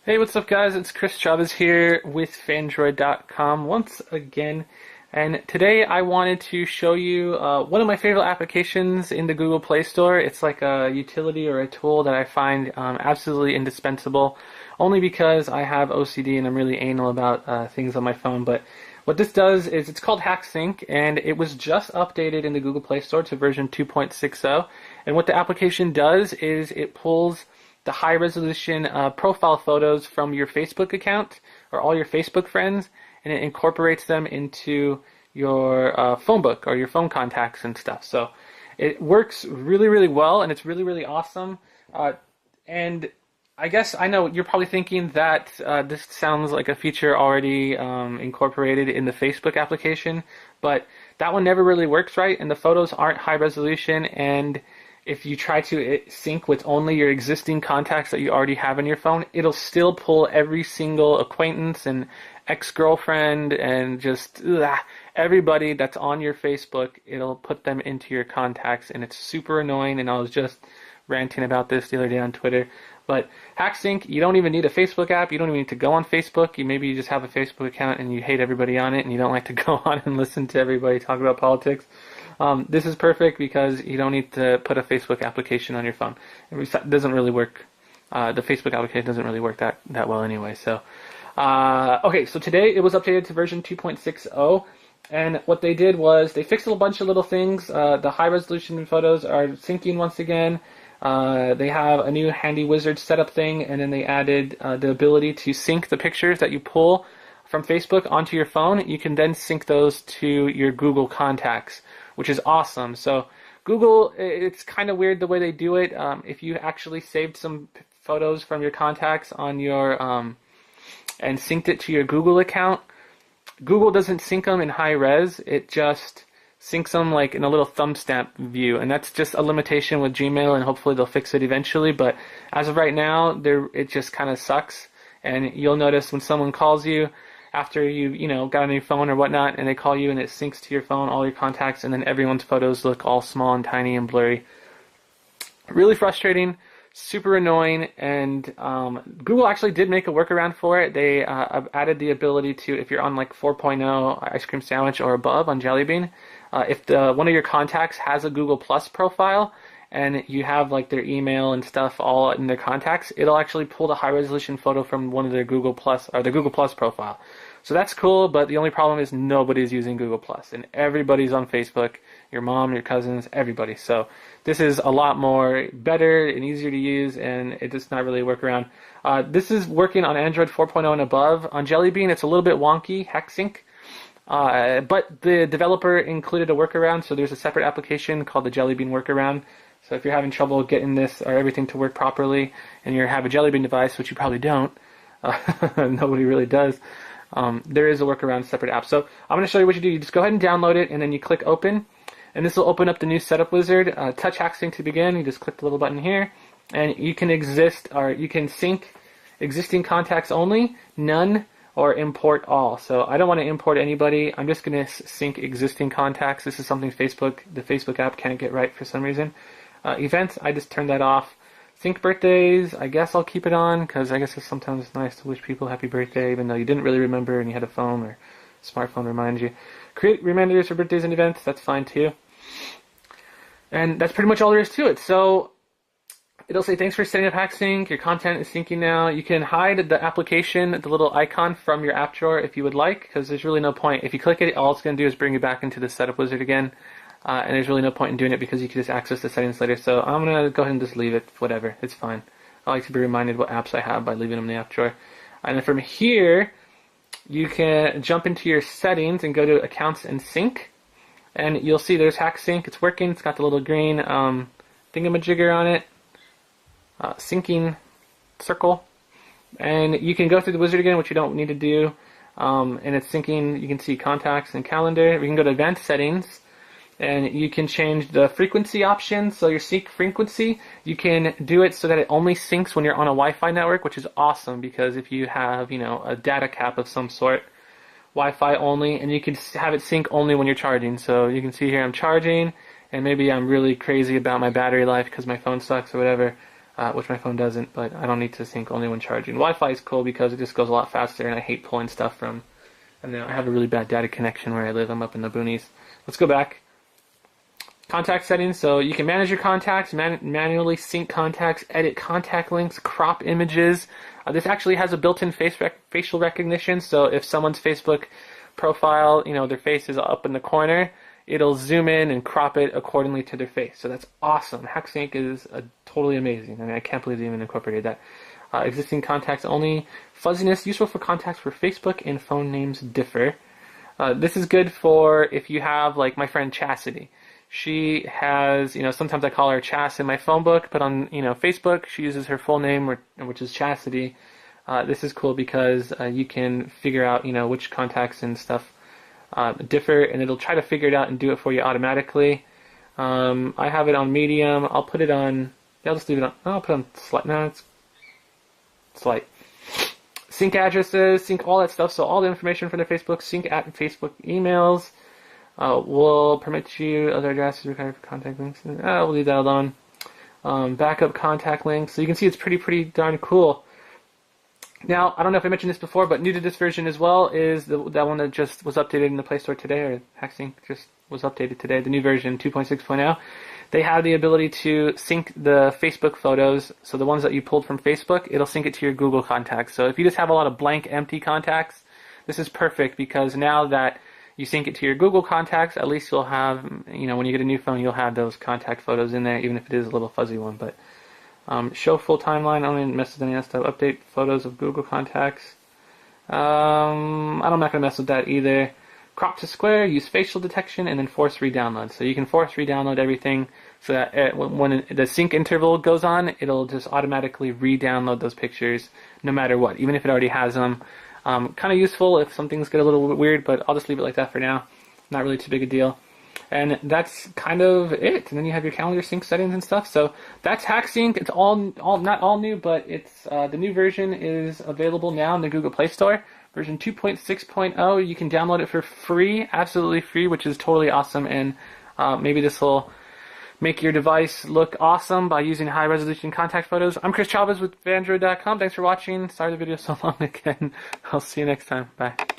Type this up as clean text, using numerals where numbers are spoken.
Hey, what's up, guys? It's Chris Chavez here with Fandroid.com once again. And today I wanted to show you one of my favorite applications in the Google Play Store. It's like a utility or a tool that I find absolutely indispensable, only because I have OCD and I'm really anal about things on my phone. But what this does is it's called HackSync, and it was just updated in the Google Play Store to version 2.60. And what the application does is it pulls the high resolution profile photos from your Facebook account or all your Facebook friends, and it incorporates them into your phone book or your phone contacts and stuff. So it works really, really well, and it's really, really awesome. And I guess I know you're probably thinking that this sounds like a feature already incorporated in the Facebook application, but that one never really works right, and the photos aren't high resolution, and if you try to sync with only your existing contacts that you already have in your phone, it'll still pull every single acquaintance and ex-girlfriend and just everybody that's on your Facebook. It'll put them into your contacts, and it's super annoying. And I was just ranting about this the other day on Twitter. But HackSync, you don't even need a Facebook app. You don't even need to go on Facebook. Maybe you just have a Facebook account and you hate everybody on it and you don't like to go on and listen to everybody talk about politics. This is perfect because you don't need to put a Facebook application on your phone. It doesn't really work. The Facebook application doesn't really work that well anyway. So, okay, so today it was updated to version 2.60. And what they did was they fixed a bunch of little things. The high resolution photos are syncing once again. They have a new handy wizard setup thing, and then they added the ability to sync the pictures that you pull from Facebook onto your phone. You can then sync those to your Google contacts, which is awesome. So Google, it's kind of weird the way they do it. If you actually saved some photos from your contacts on your and synced it to your Google account, Google doesn't sync them in high res. It just syncs them like in a little thumb stamp view, and that's just a limitation with Gmail, and hopefully they'll fix it eventually. But as of right now, it just kind of sucks. And you'll notice when someone calls you after you got a new phone or whatnot, and they call you and it syncs to your phone, all your contacts, and then everyone's photos look all small and tiny and blurry. Really frustrating, super annoying, and Google actually did make a workaround for it. They added the ability to, if you're on like 4.0 ice cream sandwich or above on Jelly Bean, if one of your contacts has a Google Plus profile, and you have like their email and stuff all in their contacts, it'll actually pull the high resolution photo from one of their Google Plus or their Google Plus profile. So that's cool, but the only problem is nobody's using Google Plus, and everybody's on Facebook, your mom, your cousins, everybody. So this is a lot more better and easier to use, and it's just not really a workaround. This is working on Android 4.0 and above. On Jelly Bean, it's a little bit wonky, HackSync. But the developer included a workaround, so there's a separate application called the Jelly Bean workaround. So if you're having trouble getting this or everything to work properly, and you have a Jelly Bean device, which you probably don't, nobody really does, there is a workaround separate app. So I'm going to show you what you do. You just go ahead and download it, and then you click open, and this will open up the new setup wizard. Touch HackSync to begin. You just click the little button here, and you can sync existing contacts only, none, or import all. So I don't want to import anybody. I'm just going to sync existing contacts. This is something the Facebook app can't get right for some reason. Events, I just turned that off. Sync birthdays, I guess I'll keep it on, because I guess sometimes it's nice to wish people happy birthday even though you didn't really remember and you had a phone or smartphone remind you. Create reminders for birthdays and events, that's fine too. And that's pretty much all there is to it. So it'll say, thanks for setting up HackSync, your content is syncing now. You can hide the application, the little icon from your app drawer if you would like, because there's really no point. If you click it, all it's going to do is bring you back into the setup wizard again. And there's really no point in doing it because you can just access the settings later. So I'm going to go ahead and just leave it, whatever, it's fine. I like to be reminded what apps I have by leaving them in the app drawer. And then from here, you can jump into your settings and go to Accounts and Sync. And you'll see there's HackSync, it's working, it's got the little green thingamajigger on it. Syncing circle, and you can go through the wizard again, which you don't need to do, and it's syncing. You can see contacts and calendar. We can go to advanced settings, and you can change the frequency option. So your sync frequency, you can do it so that it only syncs when you're on a Wi-Fi network, which is awesome because if you have a data cap of some sort, Wi-Fi only, and you can have it sync only when you're charging. So you can see here I'm charging, and maybe I'm really crazy about my battery life because my phone sucks or whatever. which my phone doesn't, but I don't need to sync only when charging. Wi-Fi is cool because it just goes a lot faster, and I hate pulling stuff from, and I have a really bad data connection where I live. I'm up in the boonies. Let's go back. Contact settings, so you can manage your contacts, manually sync contacts, edit contact links, crop images. This actually has a built-in facial recognition, so if someone's Facebook profile, their face is up in the corner, it'll zoom in and crop it accordingly to their face. So that's awesome. HackSync is totally amazing. I mean, I can't believe they even incorporated that. Existing contacts only. Fuzziness, useful for contacts where Facebook and phone names differ. This is good for if you have, like, my friend Chastity. She has, sometimes I call her Chas in my phone book, but on, Facebook, she uses her full name, which is Chastity. This is cool because you can figure out, which contacts and stuff differ, and it'll try to figure it out and do it for you automatically. I have it on medium. I'll put it on, I'll just leave it on, I'll put it on slight. No, it's slight. Sync addresses, sync all that stuff, so all the information from the Facebook, sync at Facebook emails. Will permit you other addresses required for contact links. We'll leave that alone. Backup contact links. So you can see it's pretty darn cool. Now, I don't know if I mentioned this before, but new to this version as well is that one that just was updated in the Play Store today, or HackSync just was updated today, the new version 2.6.0. They have the ability to sync the Facebook photos, so the ones that you pulled from Facebook, it'll sync it to your Google contacts. So if you just have a lot of blank, empty contacts, this is perfect because now that you sync it to your Google contacts, at least you'll have, when you get a new phone, you'll have those contact photos in there, even if it is a little fuzzy one. But show full timeline, only mess with any of that stuff. Update photos of Google contacts. I'm not going to mess with that either. Crop to square, use facial detection, and then force re-download. So you can force re-download everything so that when the sync interval goes on, it'll just automatically re-download those pictures no matter what, even if it already has them. Kind of useful if some things get a little bit weird, but I'll just leave it like that for now. Not really too big a deal. And that's kind of it. And then you have your calendar sync settings and stuff. So that's HackSync. It's all not all new, but it's the new version is available now in the Google Play Store. Version 2.6.0. You can download it for free, absolutely free, which is totally awesome. And maybe this will make your device look awesome by using high-resolution contact photos. I'm Chris Chavez with Fandroid.com. Thanks for watching. Sorry the video's so long again. I'll see you next time. Bye.